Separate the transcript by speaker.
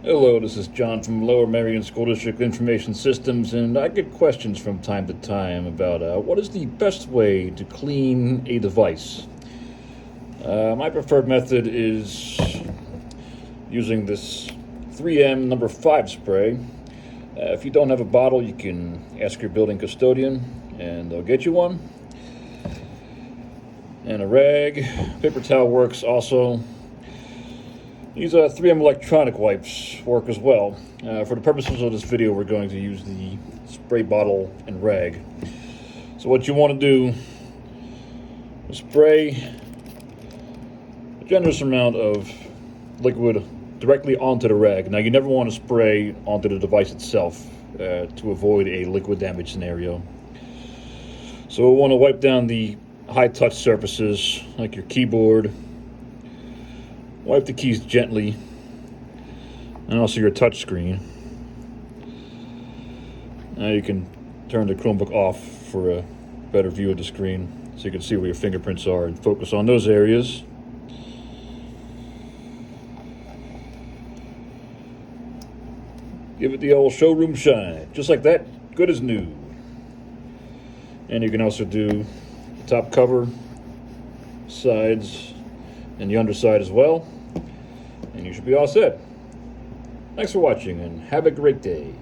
Speaker 1: Hello, this is John from Lower Merion School District Information Systems, and I get questions from time to time about what is the best way to clean a device. My preferred method is using this 3M number 5 spray. If you don't have a bottle, you can ask your building custodian, and they'll get you one. And a rag. Paper towel works also. These 3M electronic wipes work as well. For the purposes of this video, we're going to use the spray bottle and rag. So what you want to do is spray a generous amount of liquid directly onto the rag. Now, you never want to spray onto the device itself to avoid a liquid damage scenario. So we want to wipe down the high touch surfaces like your keyboard. Wipe the keys gently, and also your touch screen. Now you can turn the Chromebook off for a better view of the screen so you can see where your fingerprints are and focus on those areas. Give it the old showroom shine, just like that, good as new. And you can also do the top cover, sides, and the underside as well, and you should be all set. Thanks for watching, and have a great day.